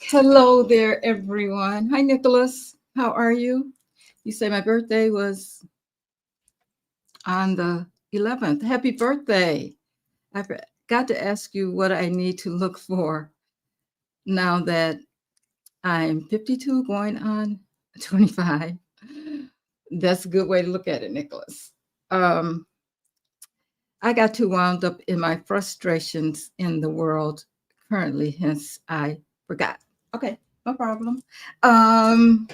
Hello there, everyone. Hi, Nicholas. How are you? You say my birthday was on the 11th. Happy birthday. I got to ask you what I need to look for now that I'm 52 going on 25. That's a good way to look at it, Nicholas. Um, I got too wound up in my frustrations in the world currently, hence I forgot. Okay, no problem. Um,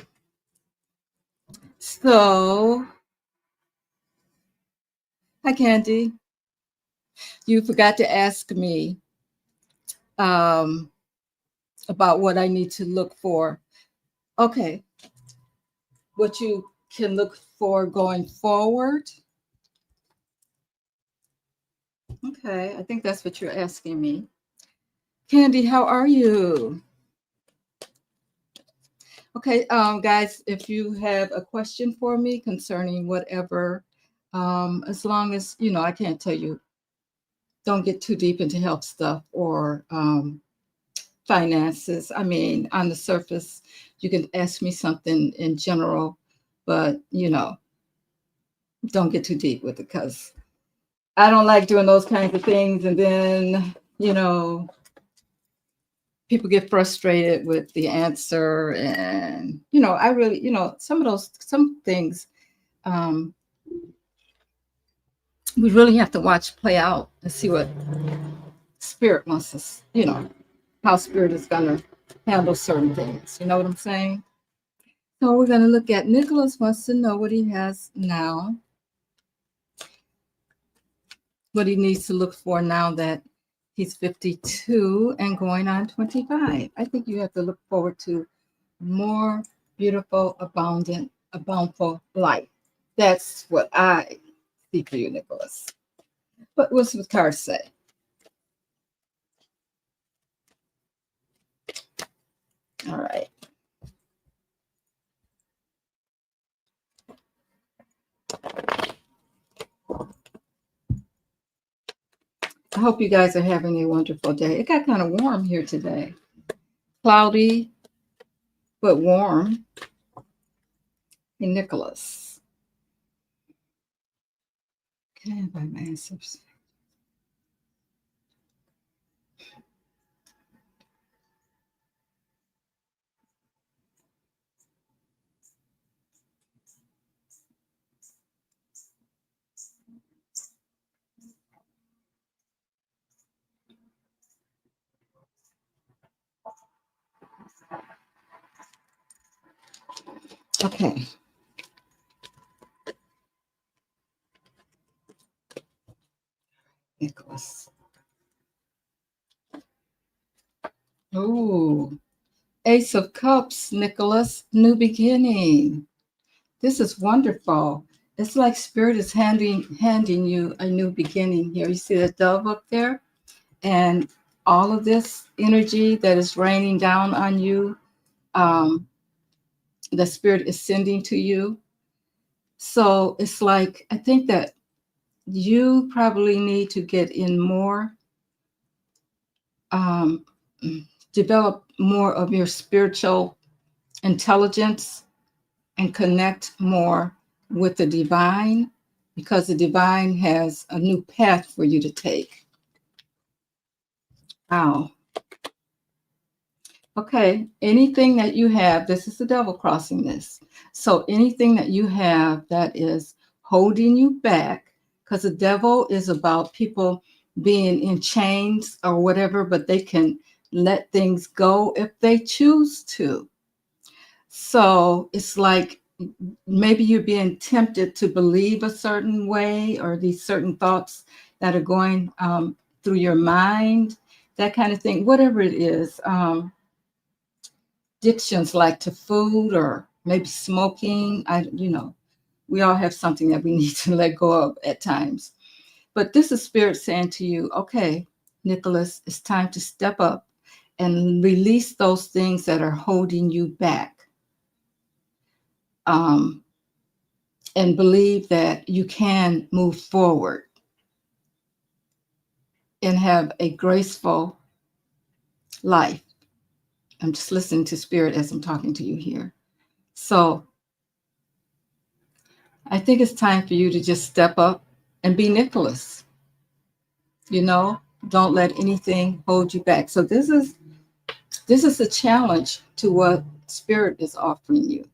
so Hi, Candy. You forgot to ask me um, about what I need to look for. Okay, what you can look for going forward. Okay, I think that's what you're asking me. Candy, how are you? Okay, guys, if you have a question for me concerning whatever, as long as, I can't tell you, don't get too deep into health stuff or finances. I mean, on the surface, you can ask me something in general, but don't get too deep with it because I don't like doing those kinds of things. And then, people get frustrated with the answer. And, I really, some things um, we really have to watch play out and see what spirit wants us, how spirit is going to handle certain things. You know what I'm saying? So we're going to look at Nicholas wants to know what he has now, what he needs to look for now that he's 52 and going on 25. I think you have to look forward to more beautiful, abundant, a bountiful life. That's what I see for you, Nicholas. But what's the cards say? All right. I hope you guys are having a wonderful day. It got kind of warm here today. Cloudy, but warm. Hey, Nicholas. Okay, by my answers. Okay. Nicholas. Oh, Ace of Cups, Nicholas, new beginning. This is wonderful. It's like Spirit is handing you a new beginning here. You see that dove up there? And all of this energy that is raining down on you, um, the Spirit is sending to you. So it's like, I think that you probably need to get in more, um, develop more of your spiritual intelligence and connect more with the divine because the divine has a new path for you to take. Wow. Okay. Anything that you have, this is the devil crossing this. So anything that you have that is holding you back, because the devil is about people being in chains or whatever, but they can let things go if they choose to. So it's like maybe you're being tempted to believe a certain way or these certain thoughts that are going through your mind, that kind of thing, whatever it is. Addictions like to food or maybe smoking. We all have something that we need to let go of at times. But this is spirit saying to you, okay, Nicholas, it's time to step up and release those things that are holding you back. Um, and believe that you can move forward and have a graceful life. I'm just listening to Spirit as I'm talking to you here. So I think it's time for you to just step up and be Nicholas. You know, don't let anything hold you back. So this is a challenge to what Spirit is offering you.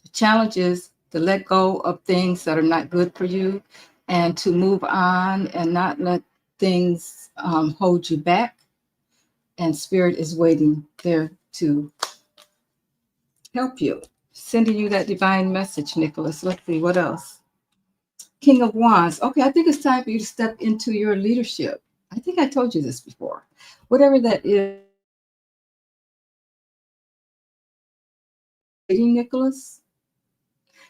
The challenge is to let go of things that are not good for you and to move on and not let things hold you back. And Spirit is waiting there to help you, sending you that divine message, Nicholas. Let's see, what else? King of Wands. Okay, I think it's time for you to step into your leadership. I think I told you this before. Whatever that is, Nicholas,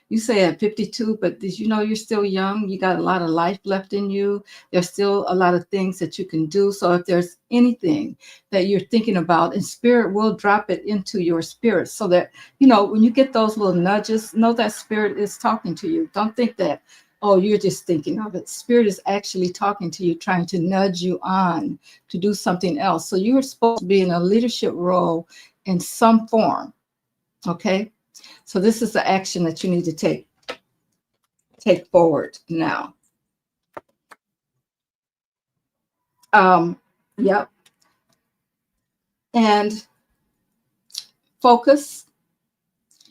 you say at 52, but did you know you're still young? You got a lot of life left in you. There's still a lot of things that you can do. So if there's anything that you're thinking about, and Spirit will drop it into your spirit so that, when you get those little nudges, know that Spirit is talking to you. Don't think that, oh, you're just thinking of it. Spirit is actually talking to you, trying to nudge you on to do something else. So you are supposed to be in a leadership role in some form. Okay. So this is the action that you need to take forward now. Yep. And focus.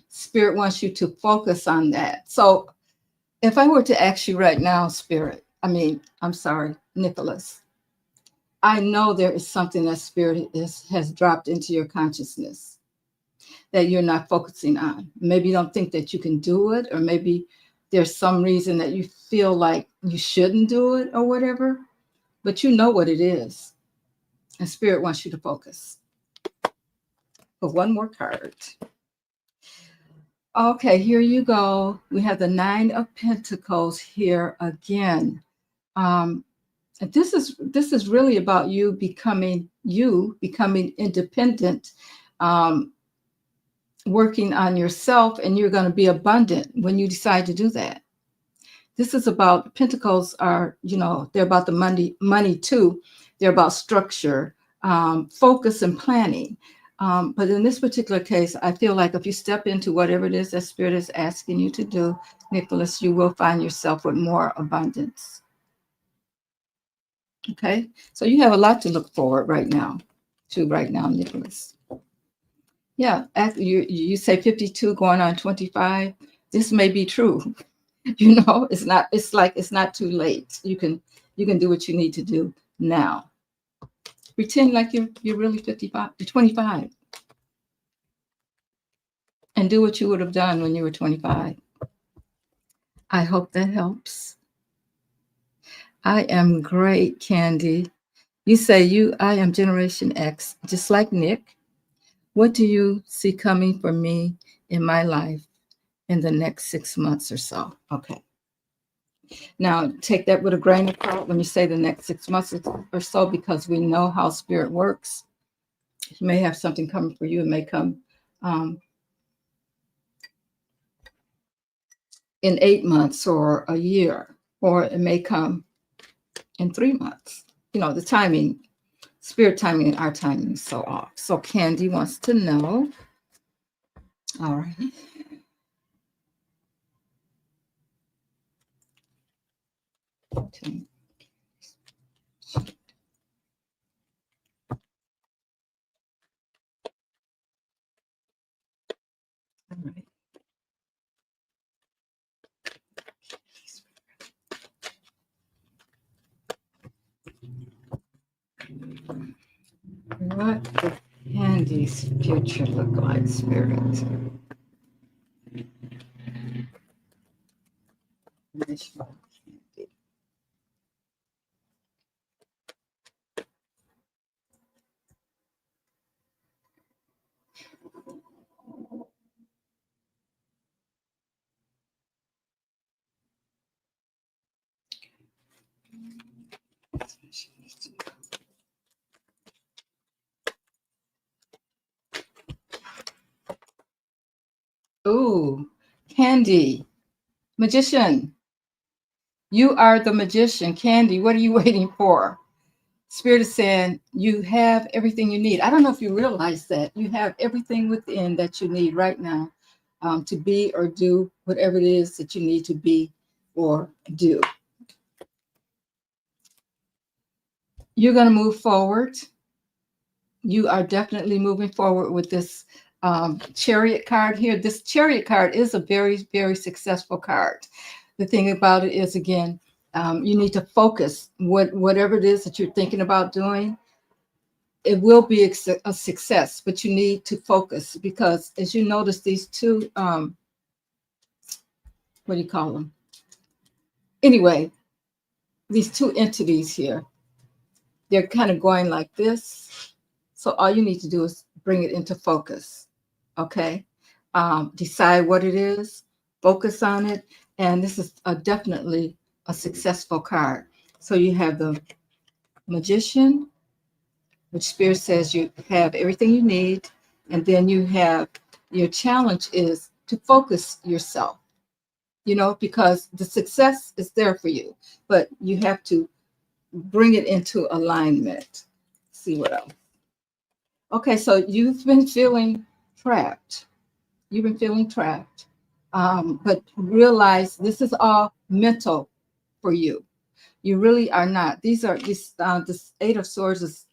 Spirit wants you to focus on that. So if I were to ask you right now, Spirit, I'm sorry, Nicholas, I know there is something that Spirit has dropped into your consciousness that you're not focusing on. Maybe you don't think that you can do it, or maybe there's some reason that you feel like you shouldn't do it or whatever, but you know what it is. And Spirit wants you to focus. For one more card. Okay, here you go. We have the Nine of Pentacles here again. This is really about you becoming independent, working on yourself, and you're going to be abundant when you decide to do that. This is about, Pentacles are, they're about the money too. They're about structure, focus, and planning. But in this particular case, I feel like if you step into whatever it is that Spirit is asking you to do, Nicholas, you will find yourself with more abundance. Okay, so you have a lot to look forward to right now, Nicholas. Yeah, after you say 52 going on 25, this may be true. It's not too late. You can do what you need to do now. Pretend like you're really 55, you're 25, and do what you would have done when you were 25. I hope that helps. I am great, Candy. You say I am Generation X, just like Nick. What do you see coming for me in my life in the next 6 months or so? Okay. Now, take that with a grain of salt when you say the next 6 months or so, because we know how Spirit works. You may have something coming for you. It may come in 8 months or a year, or it may come in 3 months. The timing, Spirit timing and our timing is so off. So Candy wants to know. All right. Okay. All right. What does Candy's future look like, Spirit? Ooh, Candy, magician. You are the magician, Candy. What are you waiting for? Spirit is saying you have everything you need. I don't know if you realize that you have everything within that you need right now, to be or do whatever it is that you need to be or do. You're going to move forward. You are definitely moving forward with this chariot card here. This chariot card is a very, very successful card. The thing about it is, again, you need to focus. Whatever it is that you're thinking about doing, it will be a success, but you need to focus, because as you notice, these two, what do you call them? Anyway, these two entities here, they're kind of going like this. So all you need to do is bring it into focus. Okay. Decide what it is, focus on it. And this is definitely a successful card. So you have the Magician, which Spirit says you have everything you need. And then you have your challenge is to focus yourself, because the success is there for you, but you have to bring it into alignment. See what else? Okay, so you've been feeling trapped. You've been feeling trapped, but realize this is all mental for you. You really are not. This Eight of Swords is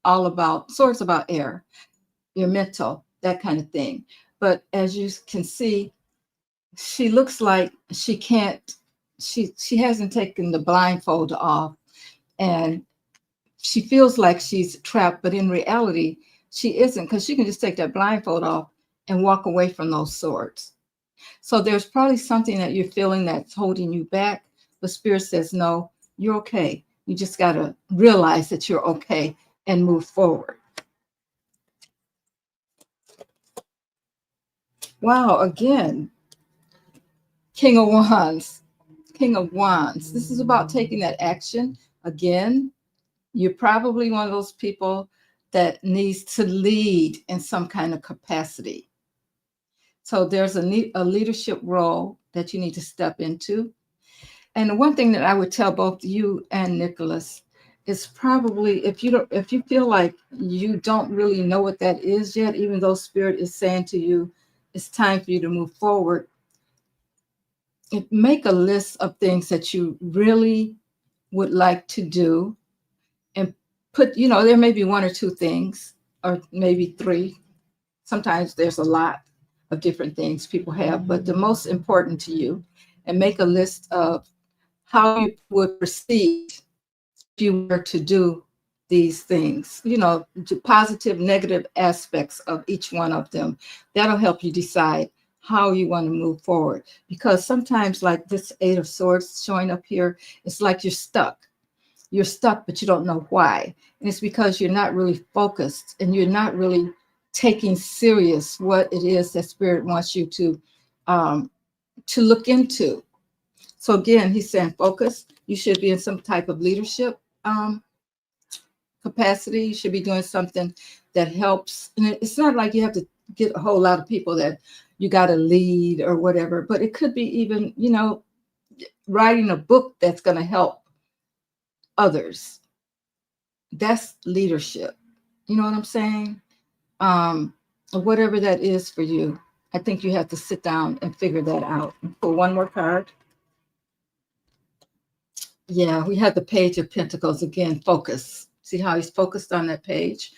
all about swords about air, your mental, that kind of thing. But as you can see, she looks like she can't. She hasn't taken the blindfold off, and she feels like she's trapped, but in reality, she isn't, because she can just take that blindfold off and walk away from those swords. So there's probably something that you're feeling that's holding you back. The Spirit says, no, you're okay. You just got to realize that you're okay and move forward. Wow, again, King of Wands. King of Wands. This is about taking that action. Again, you're probably one of those people that needs to lead in some kind of capacity. So there's a leadership role that you need to step into. And the one thing that I would tell both you and Nicholas is probably, if you feel like you don't really know what that is yet, even though Spirit is saying to you, it's time for you to move forward. Make a list of things that you really would like to do, and put, there may be one or two things, or maybe three. Sometimes there's a lot of different things people have, but the most important to you, and make a list of how you would proceed if you were to do these things, to positive, negative aspects of each one of them. That'll help you decide how you want to move forward. Because sometimes, like this Eight of Swords showing up here, it's like you're stuck. You're stuck, but you don't know why. And it's because you're not really focused, and you're not really taking serious what it is that Spirit wants you to look into. So again, he's saying focus. You should be in some type of leadership capacity. You should be doing something that helps. And it's not like you have to get a whole lot of people that you got to lead or whatever, but it could be even, writing a book that's going to help others. That's leadership. You know what I'm saying? Whatever that is for you, I think you have to sit down and figure that out. Pull one more card. Yeah, we have the Page of Pentacles again. Focus. See how he's focused on that page,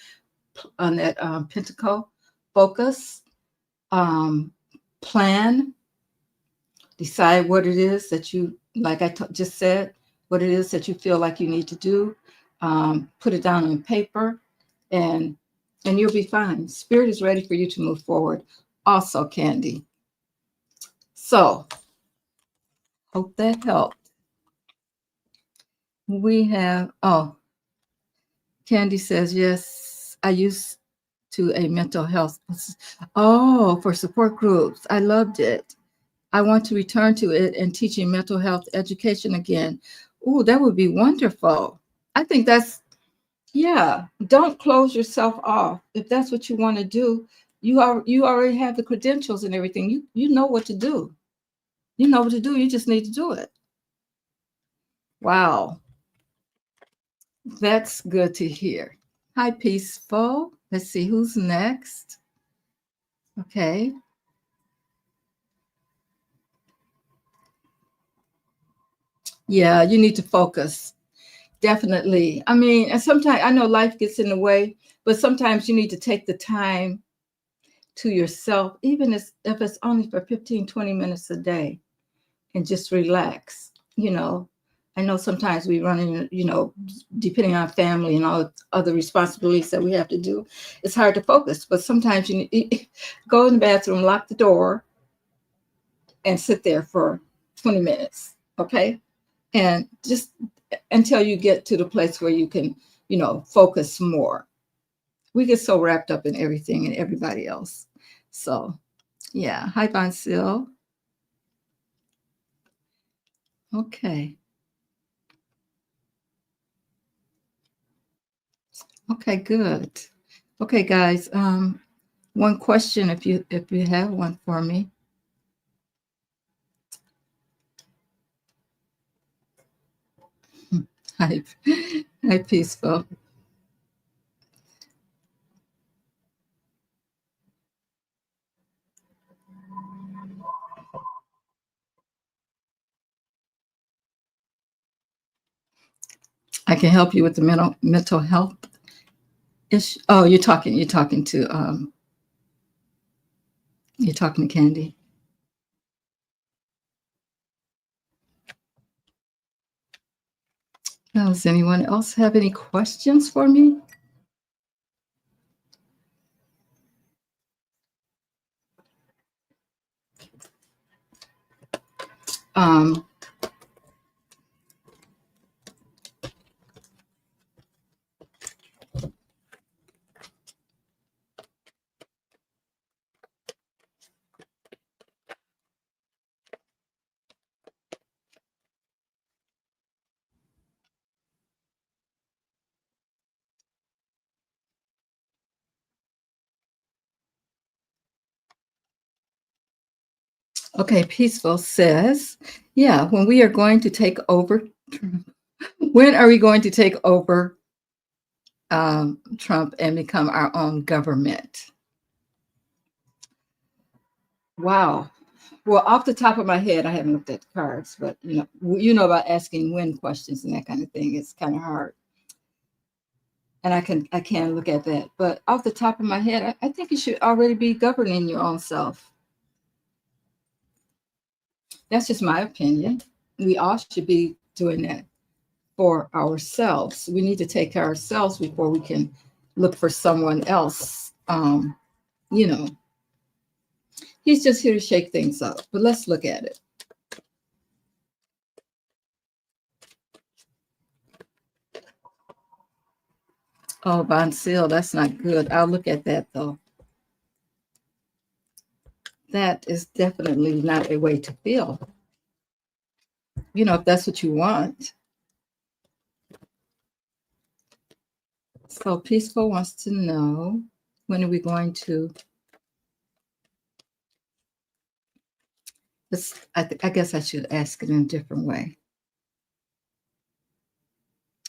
on that pentacle. Focus. Plan. Decide what it is that you, like I just said, what it is that you feel like you need to do. Put it down on paper, and you'll be fine. Spirit is ready for you to move forward. Also, Candy. So, hope that helped. We have, Candy says, yes, I used to a mental health. Oh, for support groups. I loved it. I want to return to it and teaching mental health education again. Oh, that would be wonderful. I think yeah, don't close yourself off. If that's what you want to do, you already have the credentials and everything. You know what to do. You know what to do. You just need to do it. Wow. That's good to hear. Hi, Peaceful. Let's see who's next. Okay. Yeah, you need to focus. Definitely. I mean, and sometimes I know life gets in the way, but sometimes you need to take the time to yourself, even if it's only for 15, 20 minutes a day, and just relax. You know, I know sometimes we run in, depending on family and all other responsibilities that we have to do, it's hard to focus. But sometimes you need, go in the bathroom, lock the door, and sit there for 20 minutes. Okay. And just until you get to the place where you can, focus more. We get so wrapped up in everything and everybody else. So, yeah. Hi, Bonsil. Okay. Okay, good. Okay, guys. One question, if you have one for me. Hi, hi, Peaceful. I can help you with the mental health issue. Oh, you're talking to Candy. Now, does anyone else have any questions for me? Um, okay, Peaceful says, yeah, when we are going to take over, when are we going to take over Trump and become our own government? Wow. Well, off the top of my head, I haven't looked at the cards, but you know about asking when questions and that kind of thing. It's kind of hard, and I can look at that. But off the top of my head, I think you should already be governing your own self. That's just my opinion. We all should be doing that for ourselves. We need to take care of ourselves before we can look for someone else. You know, he's just here to shake things up. But let's look at it. Oh, Von Seal, that's not good. I'll look at that though. That is definitely not a way to feel. If that's what you want. So Peaceful wants to know, when are we going to? I guess I should ask it in a different way.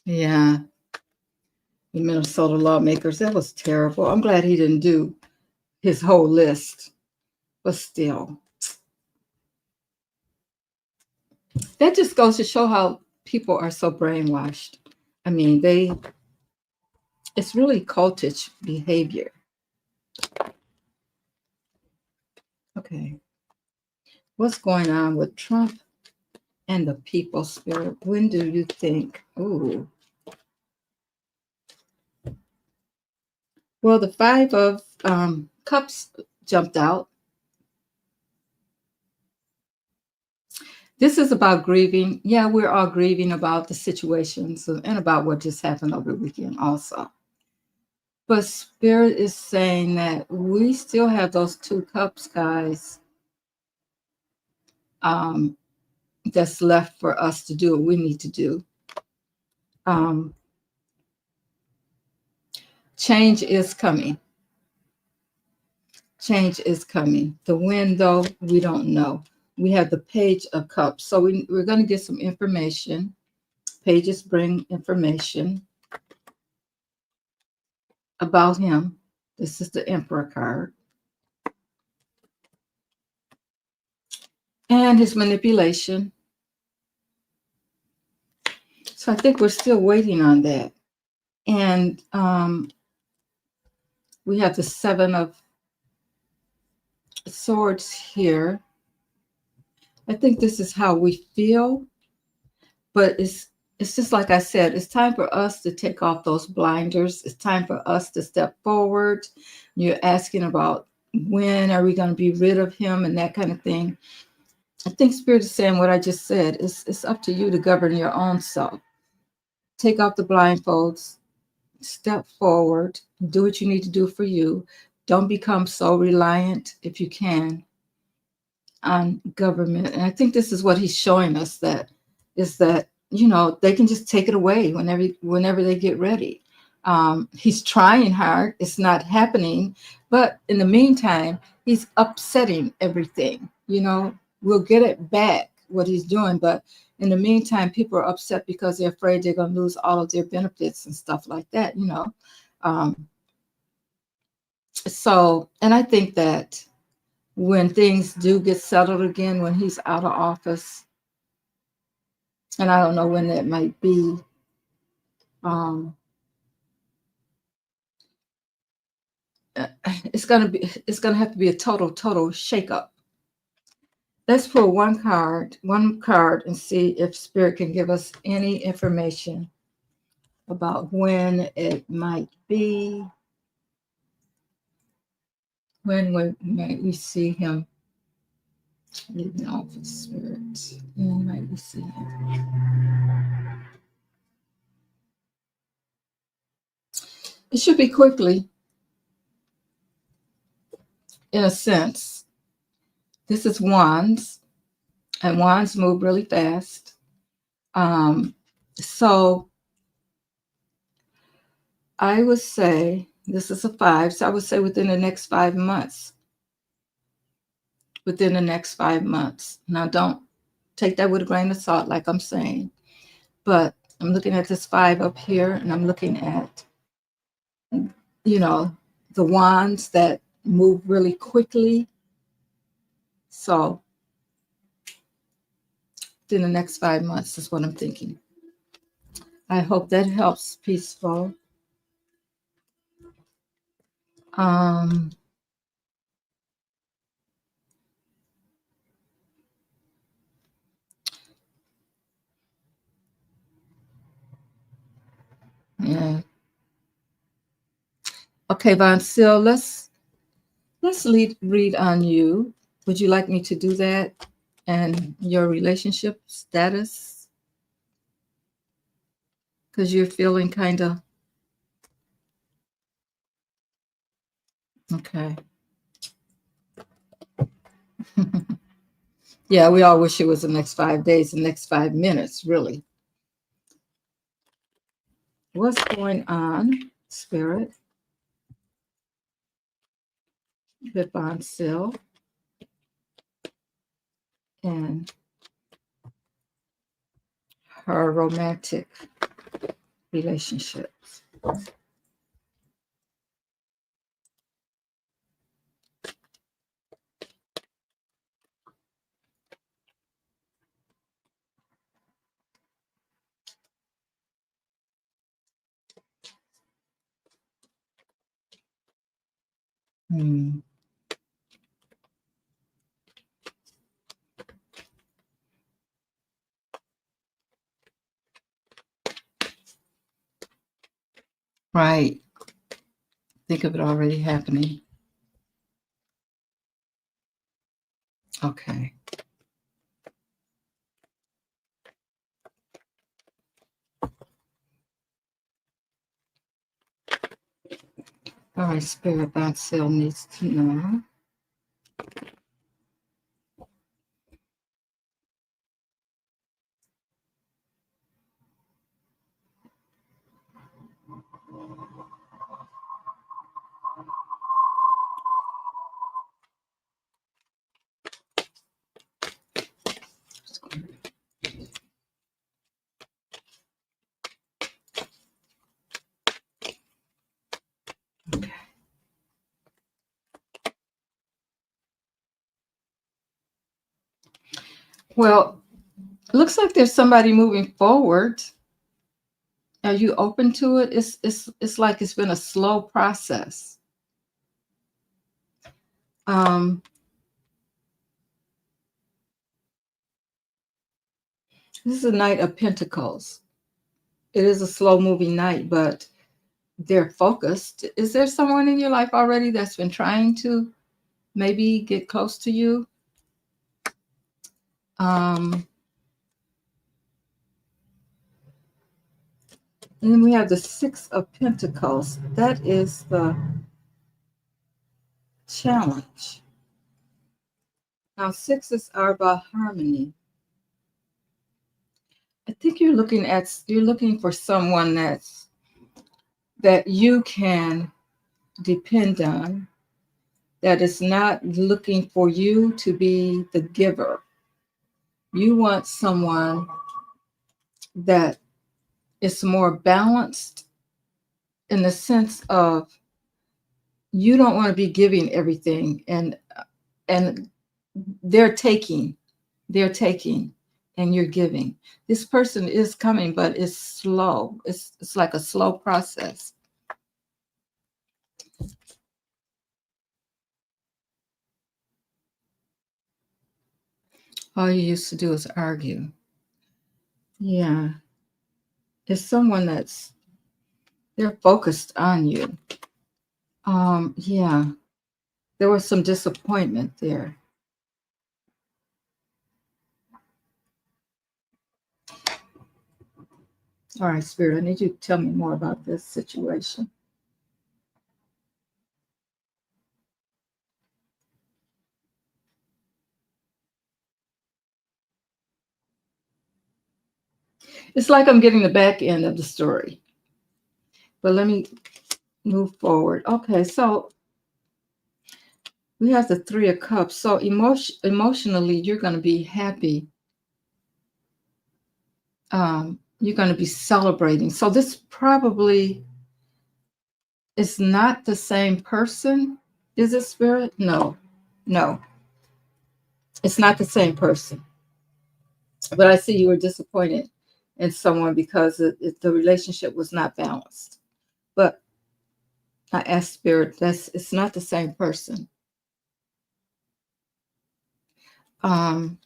Yeah, the Minnesota lawmakers, that was terrible. I'm glad he didn't do his whole list, but still, that just goes to show how people are so brainwashed. I mean, it's really cultish behavior. Okay, what's going on with Trump and the people spirit? When do you think? Ooh, well, the five of cups jumped out. This is about grieving. Yeah, we're all grieving about the situations and about what just happened over the weekend, also. But Spirit is saying that we still have those two cups, guys, um, that's left for us to do what we need to do. Um, change is coming. Change is coming. The when, though, we don't know. We have the Page of Cups. So we're going to get some information. Pages bring information. about him. This is the Emperor card. And his manipulation. So I think we're still waiting on that. And we have the Seven of Swords here. I think this is how we feel, but it's just like I said, it's time for us to take off those blinders. It's time for us to step forward. You're asking about when are we going to be rid of him and that kind of thing. I think Spirit is saying what I just said. It's up to you to govern your own self. Take off the blindfolds, step forward, do what you need to do for you. Don't become so reliant, if you can, on government. And I think this is what he's showing us, that is that, you know, they can just take it away whenever they get ready. He's trying hard. It's not happening. But in the meantime, he's upsetting everything. You know, we'll get it back, what he's doing. But in the meantime, people are upset because they're afraid they're going to lose all of their benefits and stuff like that, you know. So, and I think that when things do get settled again, when he's out of office, and I don't know when that might be, it's gonna have to be a total shakeup. Let's pull one card, and see if Spirit can give us any information about when it might be. When might we see him leaving office, Spirit? When might we see him? It should be quickly, in a sense. This is Wands, and Wands move really fast. So I would say this is a 5. So I would say within the next 5 months. Within the next 5 months. Now, don't take that with a grain of salt, like I'm saying. But I'm looking at this 5 up here, and I'm looking at, you know, the wands that move really quickly. So within the next 5 months is what I'm thinking. I hope that helps, Peaceful. Yeah. Okay, Von Sil, let's read on you. Would you like me to do that? And your relationship status? Because you're feeling kind of okay. Yeah, we all wish it was the next 5 days, the next 5 minutes, really. What's going on, Spirit? With Von Sil and her romantic relationships. Hmm. Right. Think of it already happening. Okay. All right, Spirit, Von Sil needs to know. Well, looks like there's somebody moving forward. Are you open to it? It's like it's been a slow process. Um, this is a Knight of Pentacles. It is a slow moving night, but they're focused. Is there someone in your life already that's been trying to maybe get close to you? Um, and then we have the Six of Pentacles. That is the challenge. Now, sixes are about harmony. I think you're looking for someone that you can depend on, that is not looking for you to be the giver. You want someone that is more balanced in the sense of you don't want to be giving everything and they're taking, they're taking and you're giving. This person is coming, but it's slow. It's like a slow process. All you used to do is argue. Yeah. It's someone they're focused on you. Yeah. There was some disappointment there. All right, Spirit, I need you to tell me more about this situation. It's like I'm getting the back end of the story, but let me move forward. Okay, so we have the Three of Cups. So emotionally, you're going to be happy. You're going to be celebrating. So this probably is not the same person. Is it, Spirit? No, no, it's not the same person. But I see you were disappointed in someone because the relationship was not balanced. But I asked Spirit, it's not the same person. Um,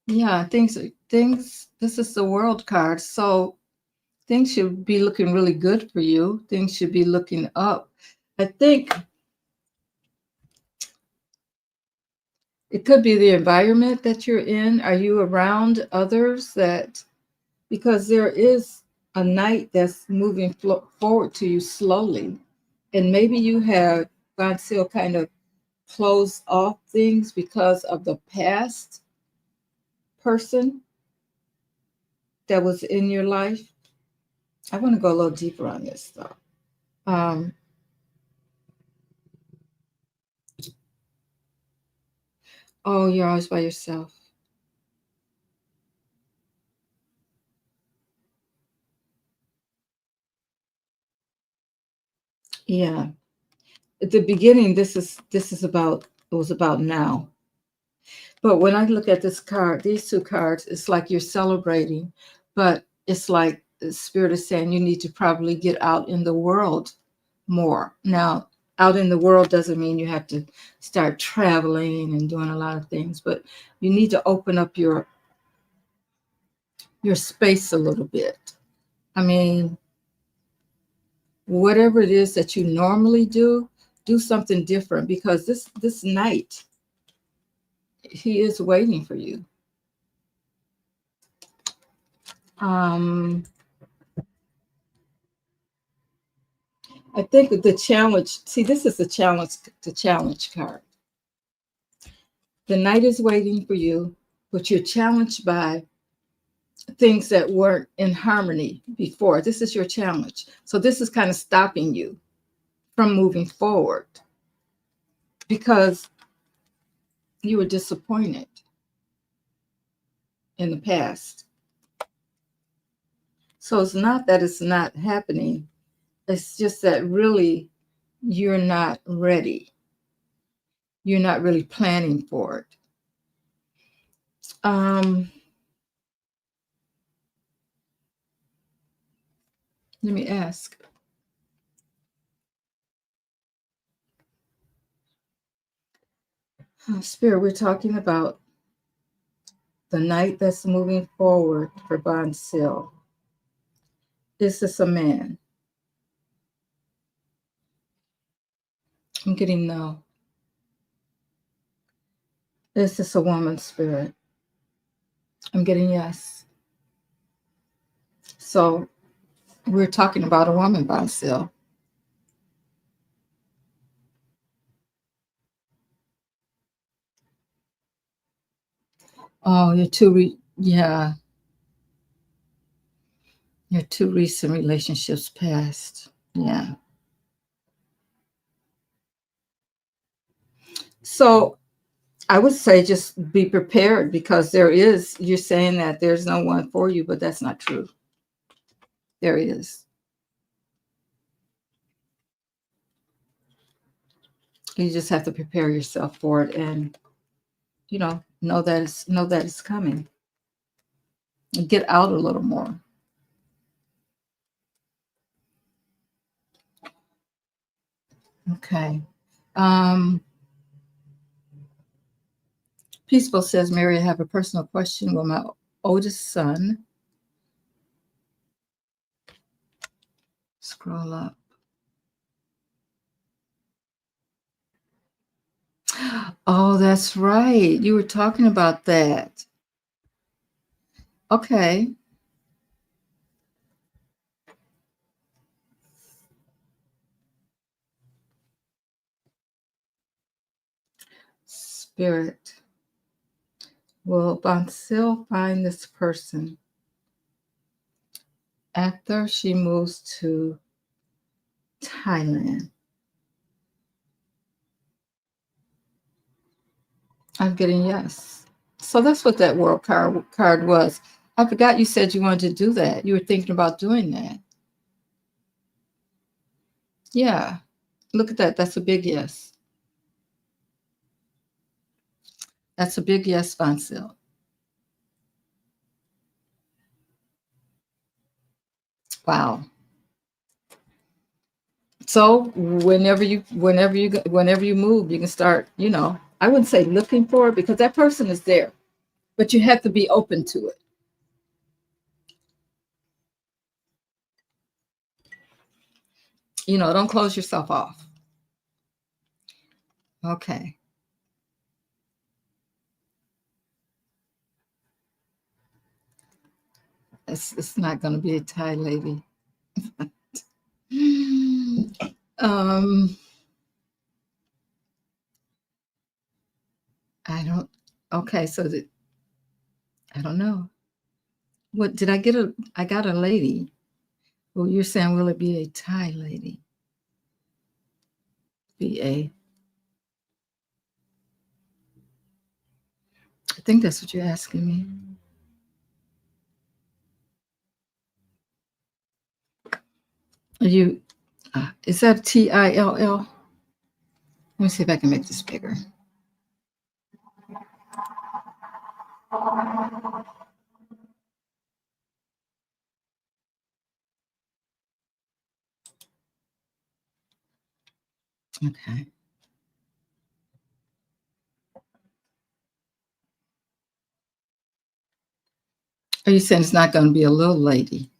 yeah, things. This is the World card, so things should be looking really good for you. Things should be looking up. I think it could be the environment that you're in. Are you around others that, because there is a Knight that's moving forward to you slowly, and maybe you have God still kind of closed off things because of the past person that was in your life. I want to go a little deeper on this though. Um, oh, you're always by yourself. Yeah. At the beginning, this is about it was about now. But when I look at this card, these two cards, it's like you're celebrating, but it's like the spirit is saying you need to probably get out in the world more. Now, out in the world doesn't mean you have to start traveling and doing a lot of things, but you need to open up your space a little bit. I mean, whatever it is that you normally do something different because this Knight, he is waiting for you. Um, I think the challenge, see, this is the challenge card. The Knight is waiting for you, but you're challenged by things that weren't in harmony before. This is your challenge. So this is kind of stopping you from moving forward because you were disappointed in the past. So it's not that it's not happening. It's just that really you're not ready. You're not really planning for it. Um, Let me ask. Spirit, we're talking about the night that's moving forward for Bonsil. Is this a man? I'm getting no. Is this a woman, Spirit? I'm getting yes. So we're talking about a woman, Bonsil. Oh, yeah, your two recent relationships past. Yeah. So I would say just be prepared because you're saying that there's no one for you, but that's not true. There is. You just have to prepare yourself for it and, know that it's coming. And get out a little more. Okay. Um, Peaceful says, Mary, I have a personal question. Will my oldest son scroll up? Oh, that's right. You were talking about that. Okay. Spirit. Will Bonsil find this person after she moves to Thailand? I'm getting yes. So that's what that world card was. I forgot you said you wanted to do that. You were thinking about doing that. Yeah. Look at that. That's a big yes. That's a big yes, Bonsil. Wow. So whenever you move, you can start, I wouldn't say looking for it because that person is there, but you have to be open to it. Don't close yourself off. Okay. It's not going to be a Thai lady. um, I don't. Okay, so I don't know. What did I get? I got a lady. Well, you're saying will it be a Thai lady? Be a. I think that's what you're asking me. Are you? Is that Till? Let me see if I can make this bigger. Okay. Are you saying it's not going to be a little lady?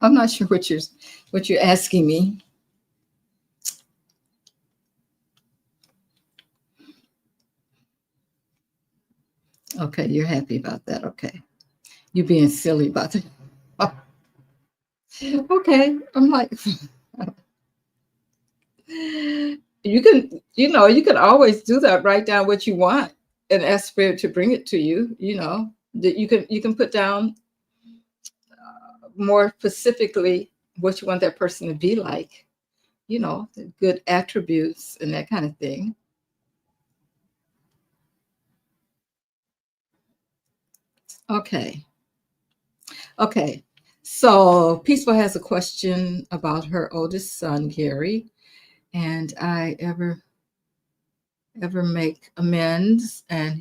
I'm not sure what you're asking me. Okay, you're happy about that. Okay, you being silly about that. Oh, okay, I'm like, you can always do that. Write down what you want and ask Spirit to bring it to you. That you can put down more specifically what you want that person to be like. The good attributes and that kind of thing. Okay. Okay. So Peaceful has a question about her oldest son, Gary. And I ever make amends, and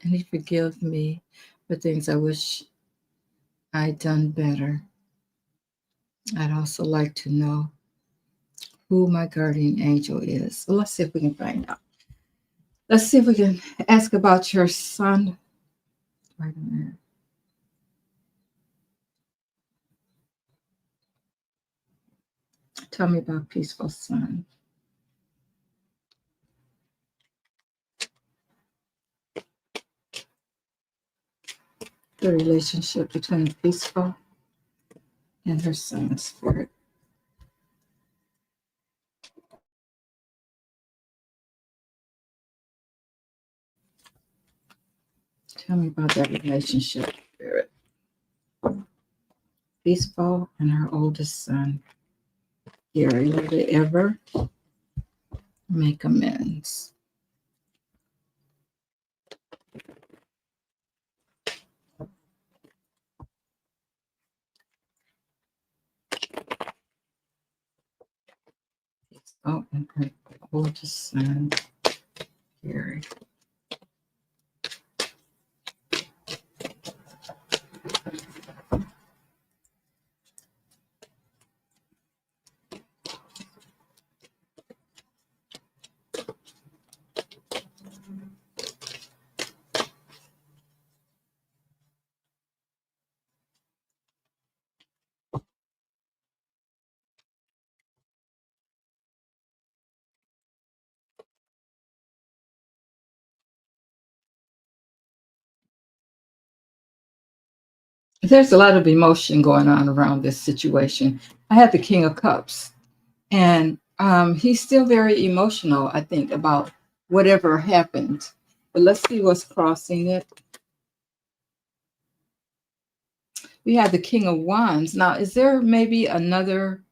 and he forgive me for things I wish I'd done better. I'd also like to know who my guardian angel is. Well, let's see if we can find out. Let's see if we can ask about your son. Wait a minute. Tell me about peaceful son. The relationship between peaceful and her son spirit. Tell me about that relationship, spirit. Peaceful and her oldest son, Gary. Will they ever make amends? Oh, and her oldest son, Gary. There's a lot of emotion going on around this situation. I had the King of Cups, and he's still very emotional, I think, about whatever happened. But let's see what's crossing it. We have the King of Wands. Now, is there maybe another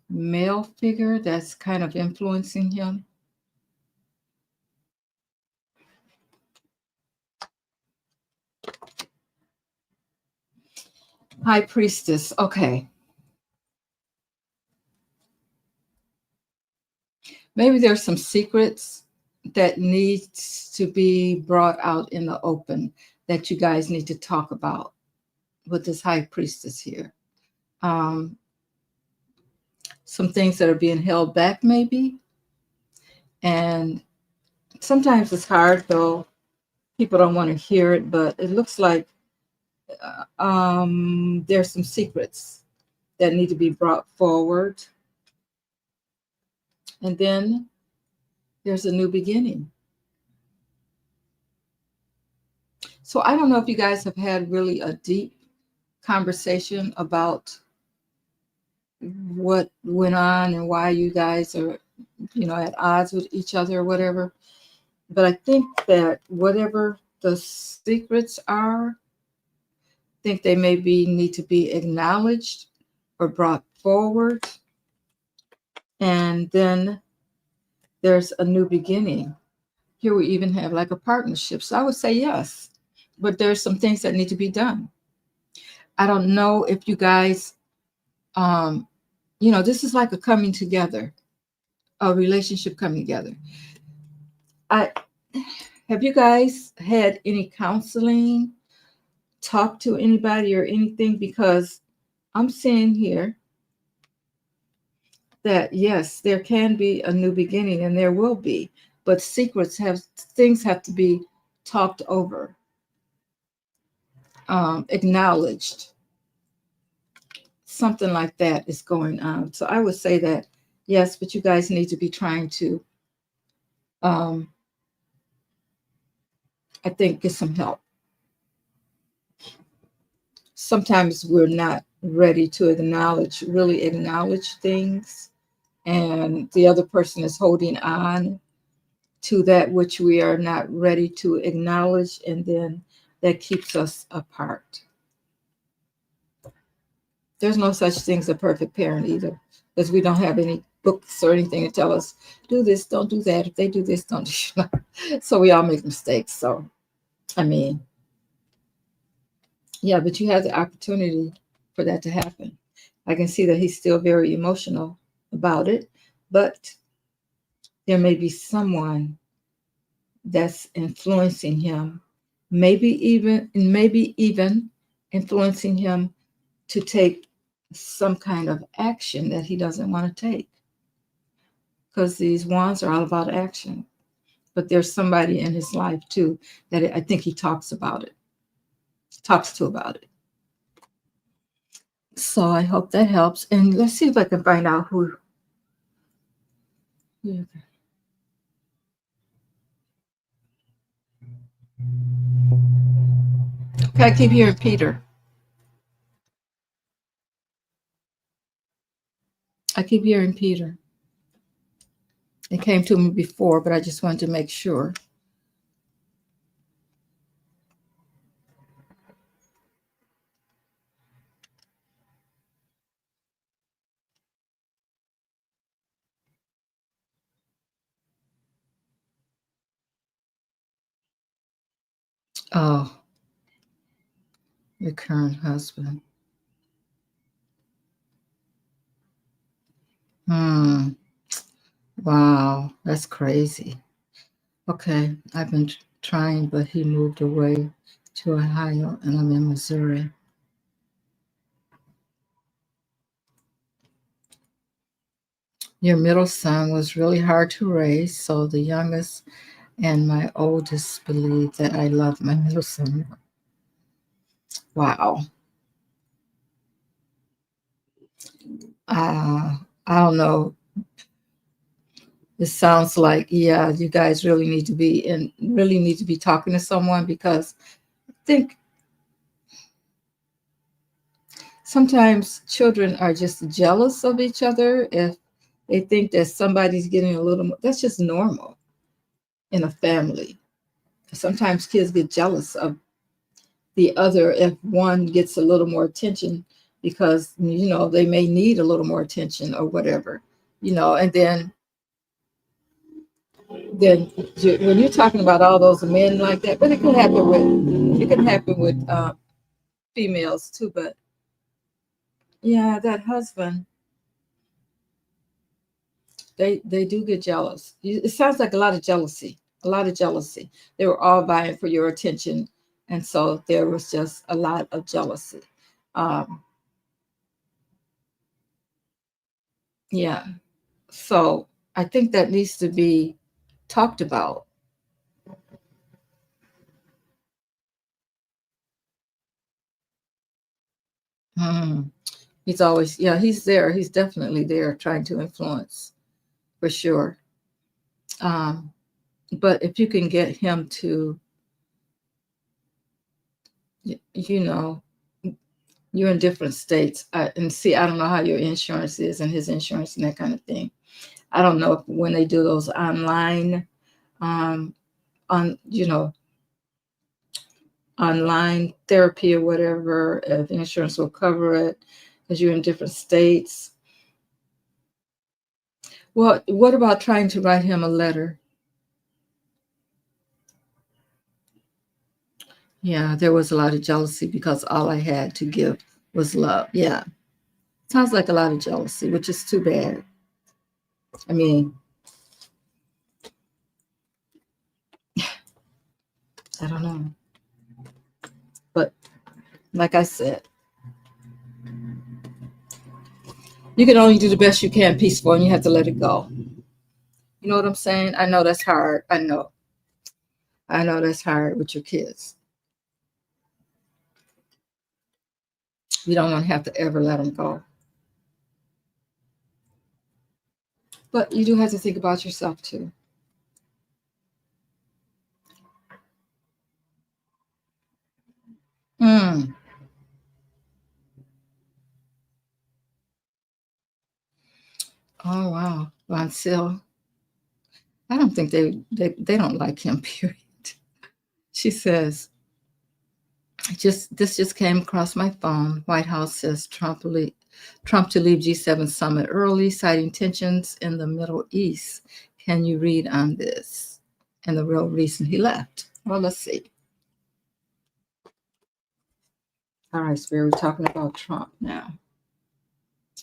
male figure that's kind of influencing him? High Priestess. Okay. Maybe there's some secrets that needs to be brought out in the open that you guys need to talk about with this High Priestess here. Um, some things that are being held back, maybe. And sometimes it's hard, though. People don't want to hear it, but it looks like there's some secrets that need to be brought forward. And then there's a new beginning. So I don't know if you guys have had really a deep conversation about what went on and why you guys are, at odds with each other or whatever. But I think that whatever the secrets are, I think they maybe need to be acknowledged or brought forward. And then there's a new beginning. Here we even have like a partnership. So I would say yes, but there's some things that need to be done. I don't know if you guys, this is like a coming together, a relationship coming together. Have you guys had any counseling, talk to anybody or anything? Because I'm seeing here that yes, there can be a new beginning and there will be, but things have to be talked over, acknowledged. Something like that is going on. So I would say that yes, but you guys need to be trying to, I think, get some help. Sometimes we're not ready to really acknowledge things, and the other person is holding on to that which we are not ready to acknowledge, and then that keeps us apart. There's no such thing as a perfect parent either, because we don't have any books or anything to tell us, do this, don't do that. If they do this, don't do that. So we all make mistakes. So, I mean, yeah, but you have the opportunity for that to happen. I can see that he's still very emotional about it, but there may be someone that's influencing him, maybe even influencing him to take some kind of action that he doesn't want to take. Because these wands are all about action. But there's somebody in his life too that I think he talks to about it. So I hope that helps. And let's see if I can find out who. Okay, I keep hearing Peter. I keep hearing Peter. It came to me before, but I just wanted to make sure. Oh, your current husband. Wow, that's crazy. Okay, I've been trying, but he moved away to Ohio, and I'm in Missouri. Your middle son was really hard to raise, so the youngest and my oldest believe that I love my middle son. Wow. I don't know. It sounds like, yeah, you guys really need to be talking to someone, because I think sometimes children are just jealous of each other if they think that somebody's getting a little more. That's just normal in a family. Sometimes kids get jealous of the other if one gets a little more attention, because they may need a little more attention or whatever, and then when you're talking about all those men like that, but it can happen with females too. But yeah, that husband, they do get jealous. It sounds like a lot of jealousy, a lot of jealousy. They were all vying for your attention, and so there was just a lot of jealousy. um yeah, so I think that needs to be talked about. Hmm. He's always, yeah, he's there. He's definitely there trying to influence, for sure. um but if you can get him to, you know, you're in different states, and see, I don't know how your insurance is and his insurance and that kind of thing. I don't know if when they do those online, um, on online therapy or whatever, if insurance will cover it, because you're in different states. Well, what about trying to write him a letter? Yeah, there was a lot of jealousy because all I had to give was love. Yeah, sounds like a lot of jealousy, which is too bad. I mean, I don't know. But like I said, you can only do the best you can peaceful, and you have to let it go. You know what I'm saying? I know that's hard. I know. I know that's hard with your kids. You don't want to have to ever let them go. But you do have to think about yourself too. Mm. Oh, wow. Von Sil. I don't think they don't like him, period. She says, this just came across my phone. White House says Trump to leave G7 summit early, citing tensions in the Middle East. Can you read on this? And the real reason he left. Well, let's see. All right, Spirit, we're talking about Trump now.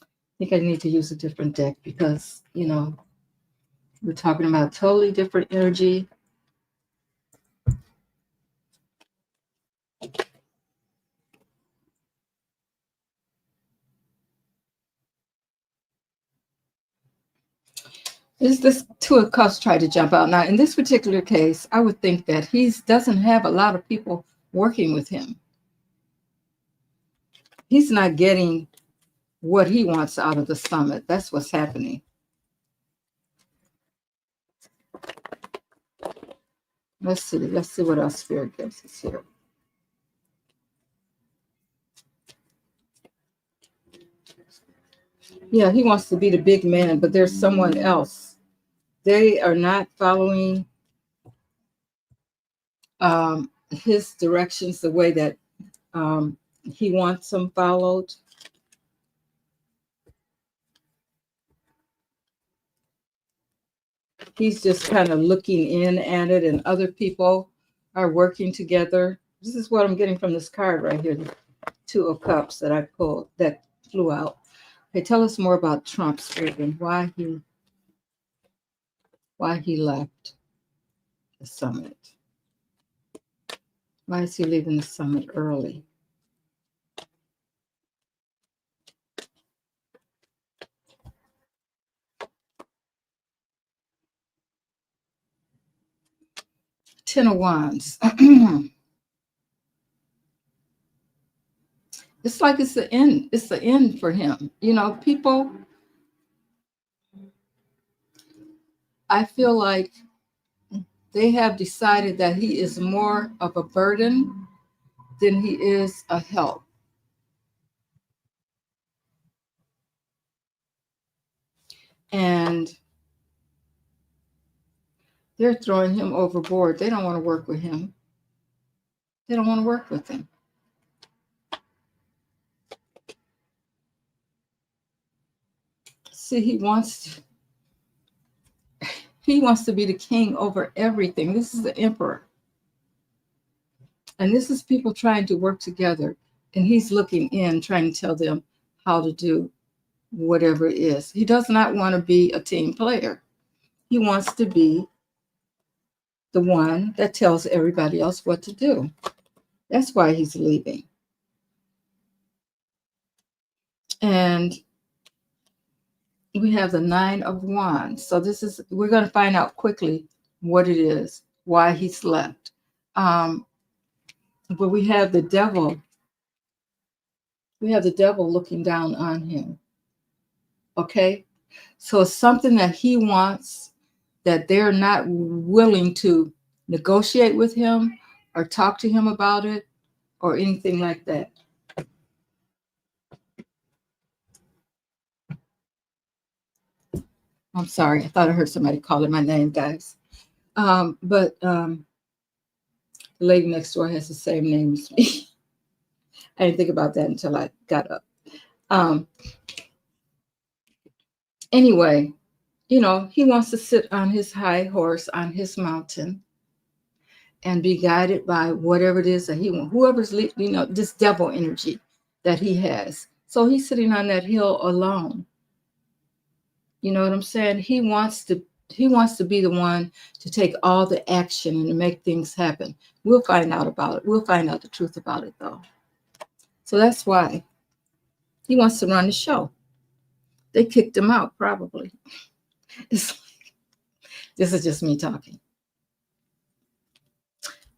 I think I need to use a different deck because, we're talking about totally different energy. This two of cups tried to jump out. Now, in this particular case, I would think that he doesn't have a lot of people working with him. He's not getting what he wants out of the summit. That's what's happening. Let's see. Let's see what else Spirit gives us here. Yeah, he wants to be the big man, but there's someone else. They are not following his directions the way that he wants them followed. He's just kind of looking in at it, and other people are working together. This is what I'm getting from this card right here, the Two of Cups that I pulled that flew out. Hey, tell us more about Trump, Spirit, and why he left the summit. Why is he leaving the summit early? Ten of Wands. It's like it's the end. It's the end for him. You know, people, I feel like they have decided that he is more of a burden than he is a help. And they're throwing him overboard. They don't want to work with him. They don't want to work with him. See, he wants to be the king over everything. This is the emperor. And this is people trying to work together. And he's looking in, trying to tell them how to do whatever it is. He does not want to be a team player. He wants to be the one that tells everybody else what to do. That's why he's leaving. And we have the Nine of Wands. So we're going to find out quickly what it is, why he's left. But we have the devil. We have the devil looking down on him. Okay? So it's something that he wants that they're not willing to negotiate with him or talk to him about it or anything like that. I'm sorry. I thought I heard somebody calling my name, guys. But the lady next door has the same name as me. I didn't think about that until I got up. Anyway, you know, he wants to sit on his high horse on his mountain and be guided by whatever it is that he wants, whoever's, you know, this devil energy that he has. So he's sitting on that hill alone. You know what I'm saying? He wants to be the one to take all the action and to make things happen. We'll find out about it. We'll find out the truth about it, though. So that's why he wants to run the show. They kicked him out, probably. It's like, this is just me talking.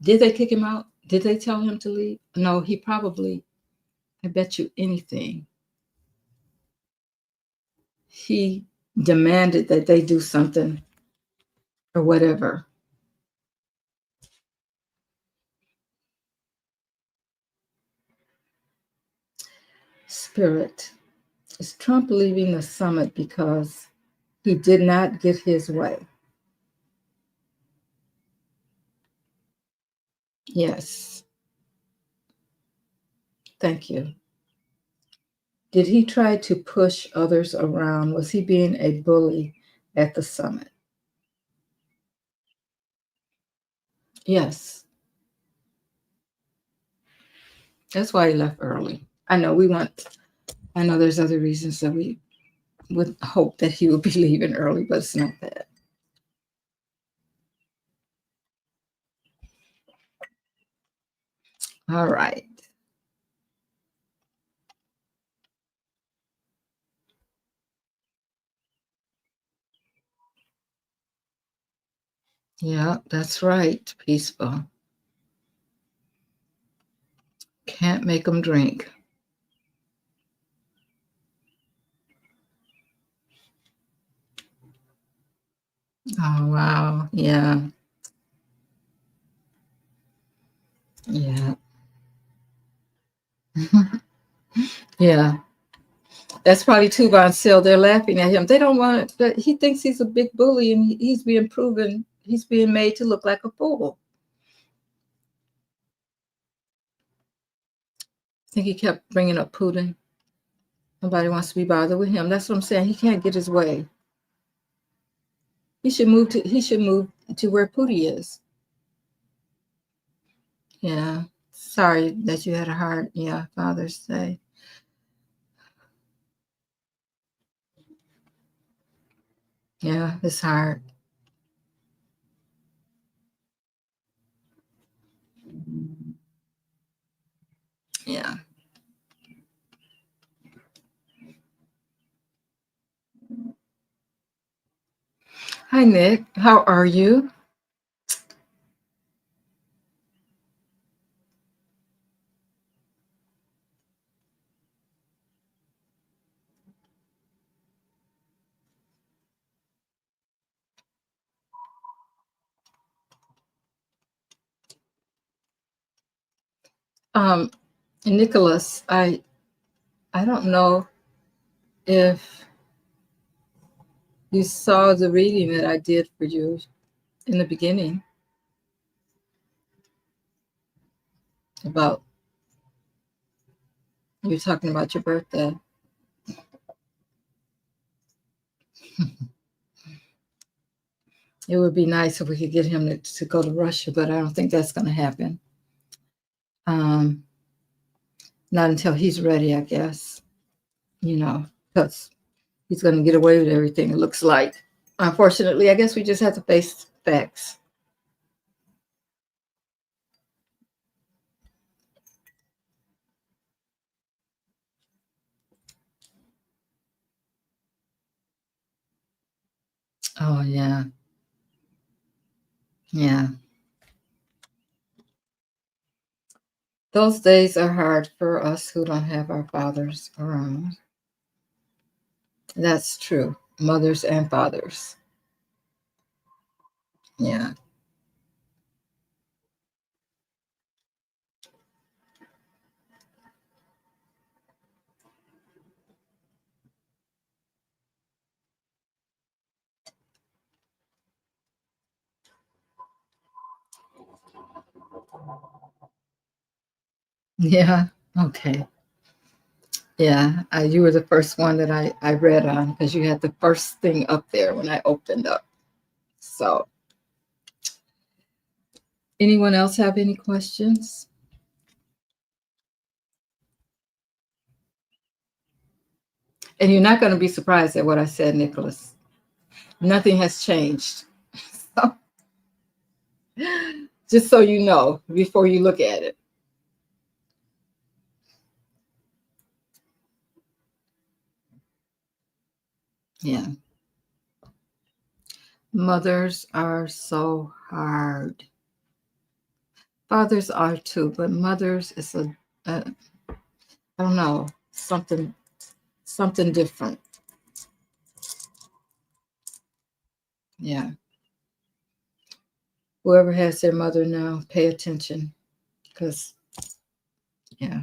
Did they kick him out? Did they tell him to leave? No, he probably, I bet you anything, he demanded that they do something or whatever. Spirit, is Trump leaving the summit because he did not get his way? Yes. Thank you. Did he try to push others around? Was he being a bully at the summit? Yes. That's why he left early. I know there's other reasons that we would hope that he would be leaving early, but it's not that. All right. Yeah, that's right. Peaceful. Can't make them drink. Oh, wow. Yeah. Yeah. Yeah. That's probably Tubon's Sale. They're laughing at him. They don't want it. He thinks he's a big bully and he's being proven, he's being made to look like a fool. I think he kept bringing up Putin. Nobody wants to be bothered with him. That's what I'm saying. He can't get his way. He should move to where Pootie is. Yeah. Sorry that you had a hard, yeah, Father's Day. Yeah, it's hard. Yeah. Hi, Nick. How are you? Um, Nicholas, I don't know if you saw the reading that I did for you in the beginning about you talking about your birthday. It would be nice if we could get him to go to Russia, but I don't think that's going to happen. Um, Not until he's ready, I guess. Because he's going to get away with everything. It looks like. Unfortunately, I guess we just have to face facts. Oh yeah, yeah. Those days are hard for us who don't have our fathers around. That's true. Mothers and fathers. Yeah. Yeah. Okay. Yeah. You were the first one that I read on because you had the first thing up there when I opened up. So, anyone else have any questions? And you're not going to be surprised at what I said, Nicholas. Nothing has changed. So, just so you know before you look at it. Yeah. Mothers are so hard. Fathers are too, but mothers is a I don't know, something different. Yeah. Whoever has their mother now, pay attention because yeah.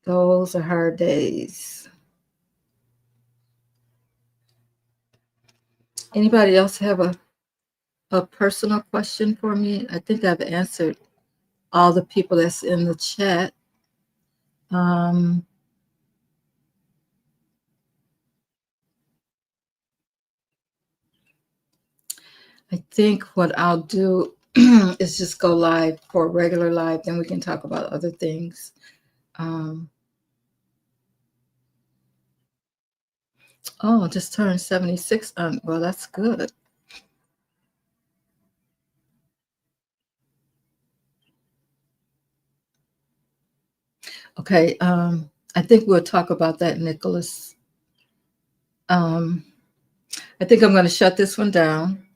Those are hard days. Anybody else have a personal question for me? I think I've answered all the people that's in the chat. Um, I think what I'll do is just go live for a regular live, then we can talk about other things. Um, oh, just turned 76. Well, that's good. Okay, I think we'll talk about that, Nicholas. Um, I think I'm going to shut this one down.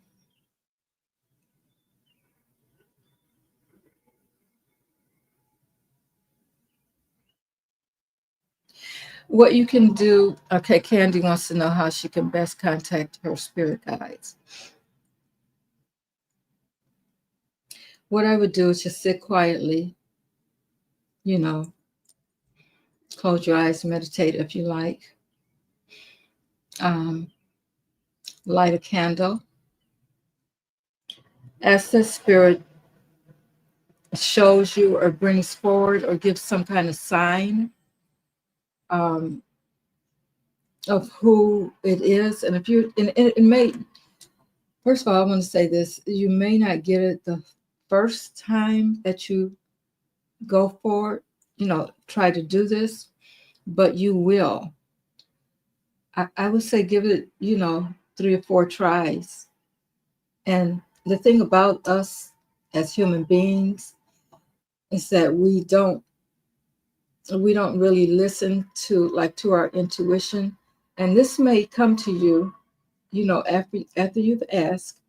What you can do, okay, Candy wants to know how she can best contact her spirit guides. What I would do is just sit quietly, you know, close your eyes, meditate if you like. Um, Light a candle. As the spirit shows you or brings forward or gives some kind of sign um, of who it is, and if you, and it may, first of all, I want to say this: you may not get it the first time that you go for it, try to do this, but you will. I would say give it, 3 or 4 tries. And the thing about us as human beings is that we don't really listen to our intuition. And this may come to you, after you've asked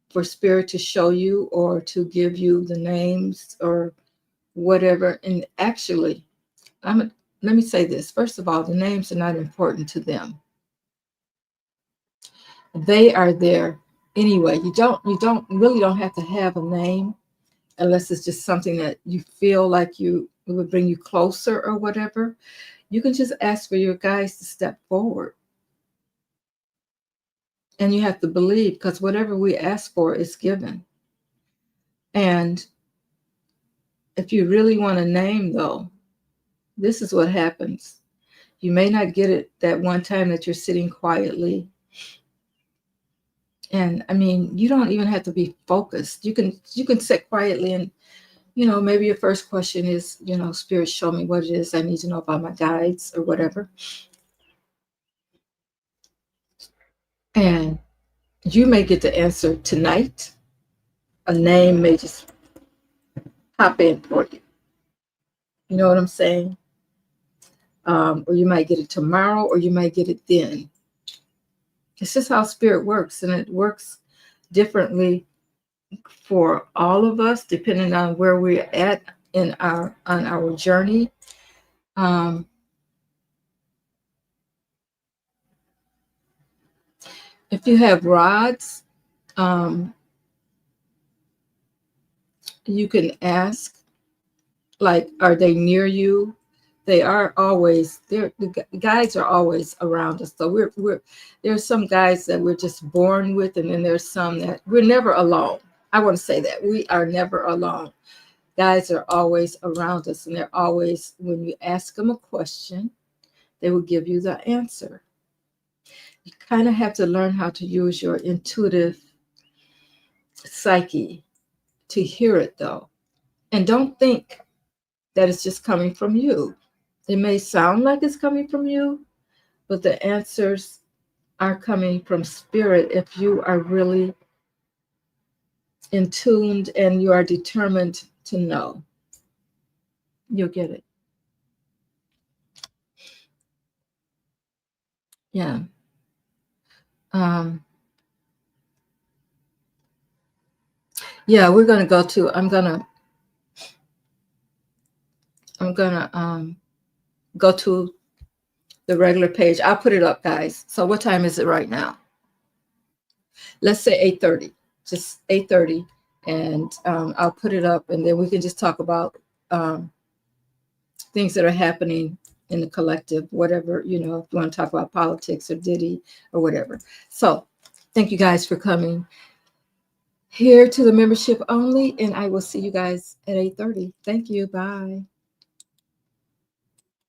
for spirit to show you or to give you the names or whatever. And actually, let me say this. First of all, the names are not important to them. They are there anyway. You don't have to have a name unless it's just something that you feel like it would bring you closer or whatever. You can just ask for your guides to step forward. And you have to believe, because whatever we ask for is given. And if you really want a name, though, this is what happens. You may not get it that one time that you're sitting quietly. And I mean, you don't even have to be focused. You can sit quietly, and maybe your first question is, Spirit, show me what it is I need to know about my guides or whatever. And you may get the answer tonight. A name may just pop in for you. You know what I'm saying? Or you might get it tomorrow, or you might get it then. It's just how spirit works, and it works differently for all of us, depending on where we're at on our journey. Um, if you have rods, you can ask, like, are they near you? They are always there. The guides are always around us. So there's some guides that we're just born with, and then there's some that we're never alone. I want to say that we are never alone. Guides are always around us, and they're always, when you ask them a question, they will give you the answer. You kind of have to learn how to use your intuitive psyche to hear it, though. And don't think that it's just coming from you. It may sound like it's coming from you, but the answers are coming from spirit if you are really in tuned and you are determined to know. You'll get it. Yeah. Yeah, we're gonna go to. I'm gonna go to the regular page. I'll put it up, guys. So what time is it right now? Let's say 8:30. Just 8:30, and I'll put it up, and then we can just talk about things that are happening in the collective, whatever, if you want to talk about politics or Diddy or whatever. So thank you guys for coming here to the membership only, and I will see you guys at 8:30. Thank you. Bye.